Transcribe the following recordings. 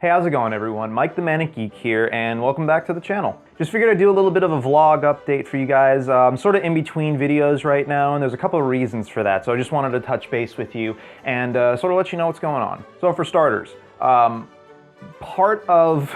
Hey, how's it going everyone? Mike the Manic Geek here, and welcome back to the channel. Just figured I'd do a little bit of a vlog update for you guys. I'm sort of in between videos right now, and there's a couple of reasons for that, so I just wanted to touch base with you and sort of let you know what's going on. So for starters, part of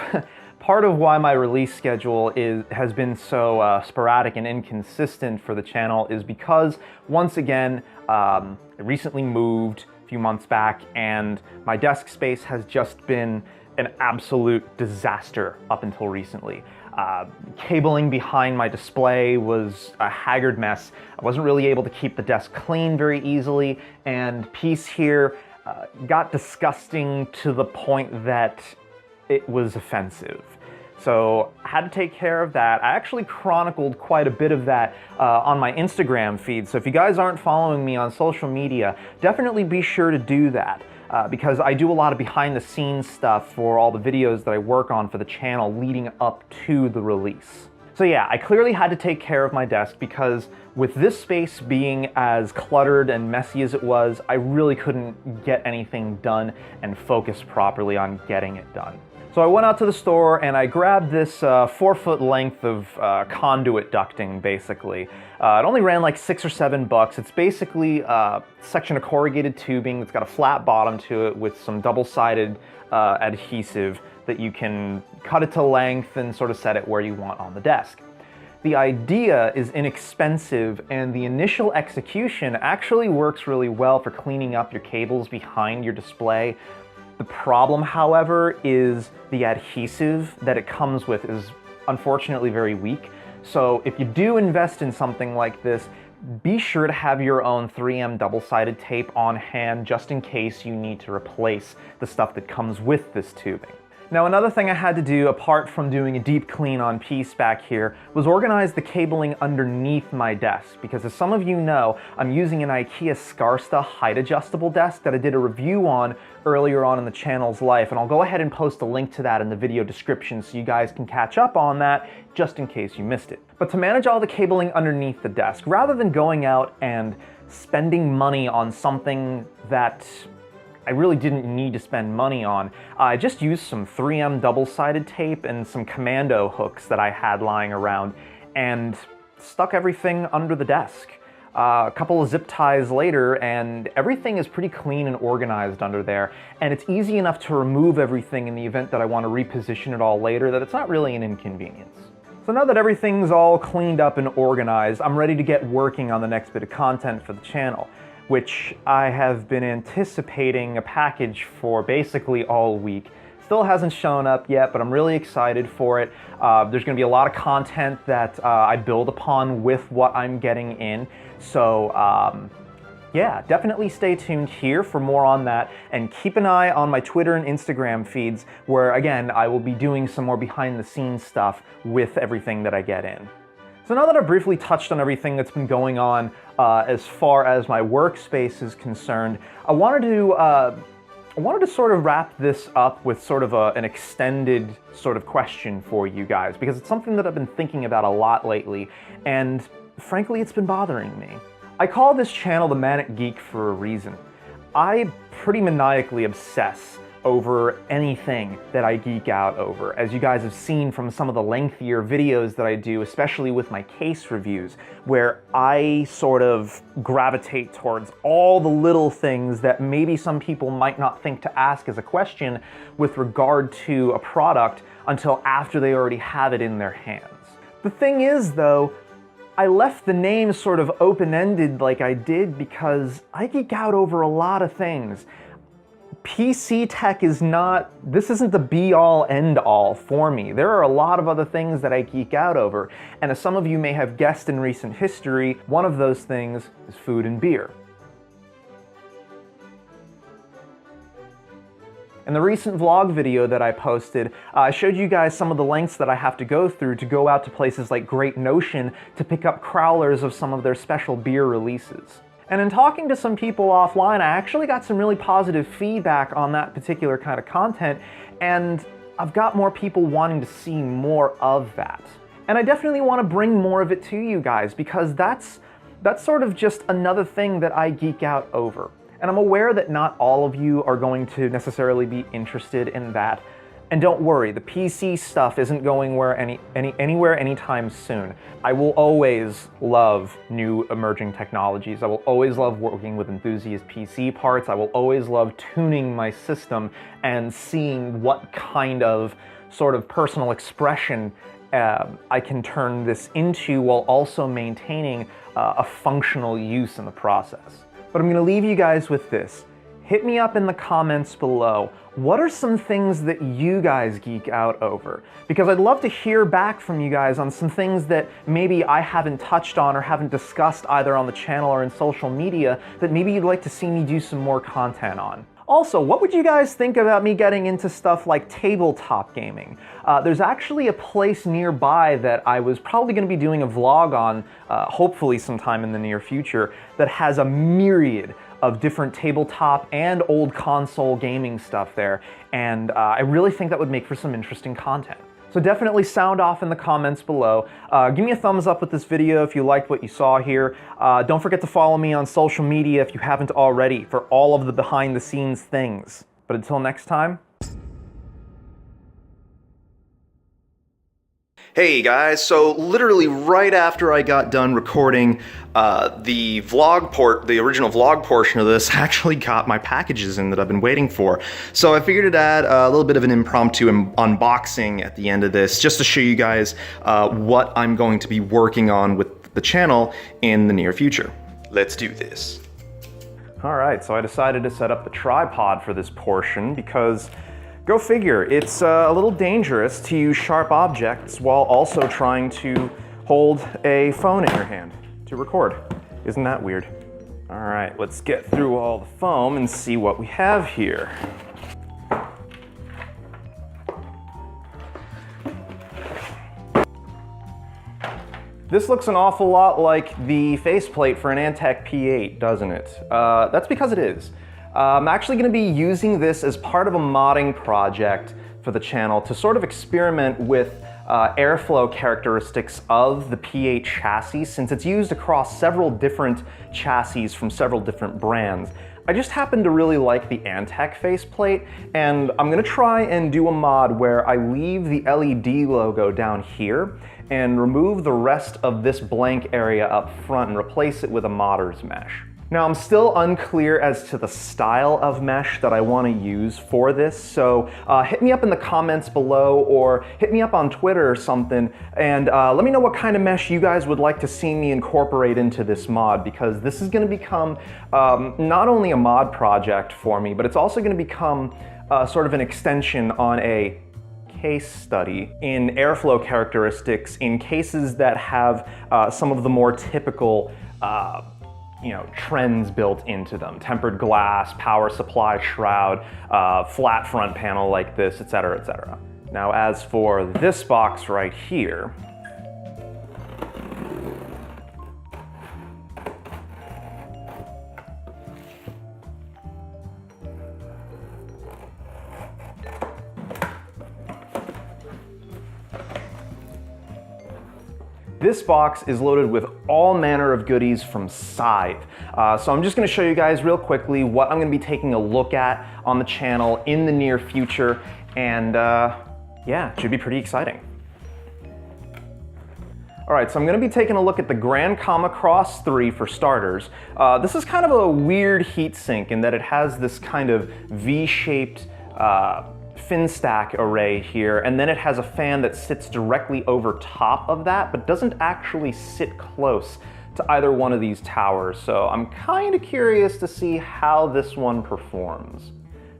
why my release schedule has been so sporadic and inconsistent for the channel is because, once again, I recently moved a few months back, and my desk space has just been an absolute disaster up until recently. Cabling behind my display was a haggard mess. I wasn't really able to keep the desk clean very easily, and piece here got disgusting to the point that it was offensive. So I had to take care of that. I actually chronicled quite a bit of that on my Instagram feed, so if you guys aren't following me on social media, definitely be sure to do that. Because I do a lot of behind the scenes stuff for all the videos that I work on for the channel leading up to the release. So yeah, I clearly had to take care of my desk because with this space being as cluttered and messy as it was, I really couldn't get anything done and focus properly on getting it done. So I went out to the store and I grabbed this 4-foot length of conduit ducting, basically. It only ran like $6 or $7. It's basically a section of corrugated tubing that's got a flat bottom to it with some double-sided adhesive that you can cut it to length and sort of set it where you want on the desk. The idea is inexpensive, and the initial execution actually works really well for cleaning up your cables behind your display. The problem, however, is the adhesive that it comes with is unfortunately very weak. So if you do invest in something like this, be sure to have your own 3M double-sided tape on hand just in case you need to replace the stuff that comes with this tubing. Now, another thing I had to do, apart from doing a deep clean on piece back here, was organize the cabling underneath my desk, because as some of you know, I'm using an IKEA Skarsta height-adjustable desk that I did a review on earlier on in the channel's life, and I'll go ahead and post a link to that in the video description so you guys can catch up on that, just in case you missed it. But to manage all the cabling underneath the desk, rather than going out and spending money on something that I really didn't need to spend money on, I just used some 3M double-sided tape and some commando hooks that I had lying around and stuck everything under the desk. A couple of zip ties later, and everything is pretty clean and organized under there, and it's easy enough to remove everything in the event that I want to reposition it all later that it's not really an inconvenience. So now that everything's all cleaned up and organized, I'm ready to get working on the next bit of content for the channel, which I have been anticipating a package for basically all week. Still hasn't shown up yet, but I'm really excited for it. There's going to be a lot of content that I build upon with what I'm getting in. So yeah, definitely stay tuned here for more on that, and keep an eye on my Twitter and Instagram feeds where, again, I will be doing some more behind the scenes stuff with everything that I get in. So now that I've briefly touched on everything that's been going on as far as my workspace is concerned, I wanted to sort of wrap this up with sort of an extended sort of question for you guys, because it's something that I've been thinking about a lot lately, and frankly, it's been bothering me. I call this channel the Manic Geek for a reason. I pretty maniacally obsess over anything that I geek out over, as you guys have seen from some of the lengthier videos that I do, especially with my case reviews, where I sort of gravitate towards all the little things that maybe some people might not think to ask as a question with regard to a product until after they already have it in their hands. The thing is, though, I left the name sort of open-ended like I did because I geek out over a lot of things. PC tech this isn't the be-all, end-all for me. There are a lot of other things that I geek out over, and as some of you may have guessed in recent history, one of those things is food and beer. In the recent vlog video that I posted, I showed you guys some of the lengths that I have to go through to go out to places like Great Notion to pick up crowlers of some of their special beer releases. And in talking to some people offline, I actually got some really positive feedback on that particular kind of content, and I've got more people wanting to see more of that. And I definitely want to bring more of it to you guys, because that's sort of just another thing that I geek out over. And I'm aware that not all of you are going to necessarily be interested in that. And don't worry, the PC stuff isn't going anywhere anytime soon. I will always love new emerging technologies. I will always love working with enthusiast PC parts. I will always love tuning my system and seeing what kind of sort of personal expression I can turn this into while also maintaining a functional use in the process. But I'm gonna leave you guys with this. Hit me up in the comments below. What are some things that you guys geek out over? Because I'd love to hear back from you guys on some things that maybe I haven't touched on or haven't discussed either on the channel or in social media that maybe you'd like to see me do some more content on. Also, what would you guys think about me getting into stuff like tabletop gaming? There's actually a place nearby that I was probably going to be doing a vlog on, hopefully sometime in the near future, that has a myriad of different tabletop and old console gaming stuff there, and I really think that would make for some interesting content. So definitely sound off in the comments below. Give me a thumbs up with this video if you liked what you saw here. Don't forget to follow me on social media if you haven't already for all of the behind the scenes things. But until next time. Hey guys, so literally right after I got done recording the original vlog portion of this, I actually got my packages in that I've been waiting for. So I figured to add a little bit of an impromptu unboxing at the end of this, just to show you guys what I'm going to be working on with the channel in the near future. Let's do this. All right, so I decided to set up the tripod for this portion because, go figure, it's a little dangerous to use sharp objects while also trying to hold a phone in your hand to record. Isn't that weird? All right, let's get through all the foam and see what we have here. This looks an awful lot like the faceplate for an Antec P8, doesn't it? That's because it is. I'm actually going to be using this as part of a modding project for the channel to sort of experiment with airflow characteristics of the P8 chassis, since it's used across several different chassis from several different brands. I just happen to really like the Antec faceplate, and I'm going to try and do a mod where I leave the LED logo down here and remove the rest of this blank area up front and replace it with a modder's mesh. Now, I'm still unclear as to the style of mesh that I want to use for this, so hit me up in the comments below or hit me up on Twitter or something, and let me know what kind of mesh you guys would like to see me incorporate into this mod, because this is going to become not only a mod project for me, but it's also going to become sort of an extension on a case study in airflow characteristics in cases that have some of the more typical trends built into them. Tempered glass, power supply shroud, flat front panel like this, etc., etc. Now, as for this box right here, this box is loaded with all manner of goodies from Scythe. So I'm just going to show you guys real quickly what I'm going to be taking a look at on the channel in the near future, and yeah, it should be pretty exciting. All right, so I'm going to be taking a look at the Grand Comma Cross 3 for starters. This is kind of a weird heatsink in that it has this kind of V-shaped fin stack array here, and then it has a fan that sits directly over top of that, but doesn't actually sit close to either one of these towers. So I'm kind of curious to see how this one performs.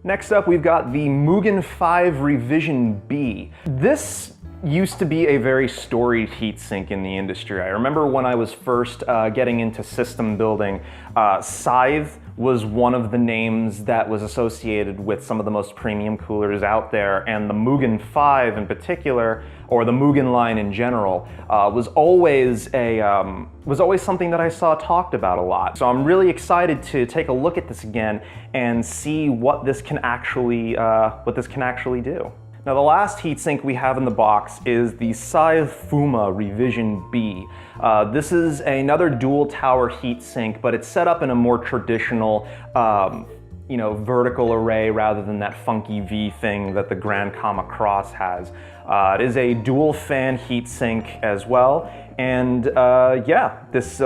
Next up, we've got the Mugen 5 Revision B. This used to be a very storied heatsink in the industry. I remember when I was first getting into system building, Scythe was one of the names that was associated with some of the most premium coolers out there, and the Mugen 5 in particular, or the Mugen line in general, was always something that I saw talked about a lot. So I'm really excited to take a look at this again and see what this can actually do. Now, the last heatsink we have in the box is the Scythe Fuma Revision B. This is another dual tower heatsink, but it's set up in a more traditional vertical array rather than that funky V thing that the Grand Kama Cross has. It is a dual fan heatsink as well. And yeah, this,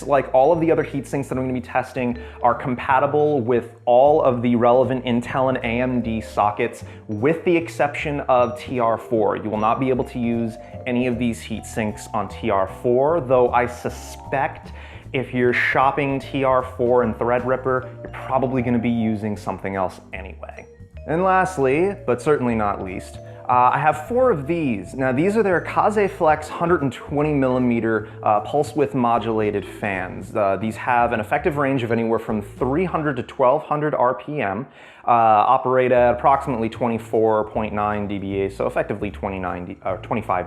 like all of the other heatsinks that I'm going to be testing, are compatible with all of the relevant Intel and AMD sockets, with the exception of TR4. You will not be able to use any of these heatsinks on TR4, though I suspect if you're shopping TR4 and Threadripper, you're probably going to be using something else anyway. And lastly, but certainly not least, I have 4 of these. Now these are their Kazeflex 120mm pulse width modulated fans. These have an effective range of anywhere from 300 to 1200 RPM, operate at approximately 24.9 dBA, so effectively 25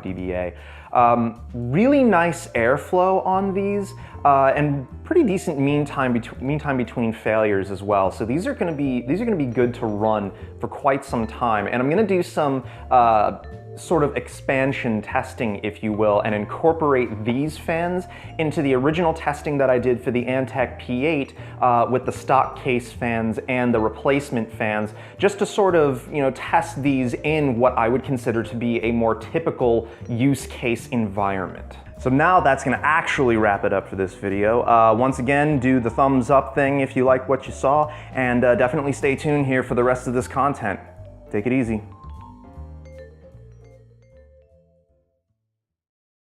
dBA. Really nice airflow on these, and pretty decent mean time between failures as well. So these are going to be good to run for quite some time. And I'm going to do some sort of expansion testing, if you will, and incorporate these fans into the original testing that I did for the Antec P8 with the stock case fans and the replacement fans, just to sort of, test these in what I would consider to be a more typical use case environment. So now that's going to actually wrap it up for this video. Once again, do the thumbs up thing if you like what you saw, and definitely stay tuned here for the rest of this content. Take it easy.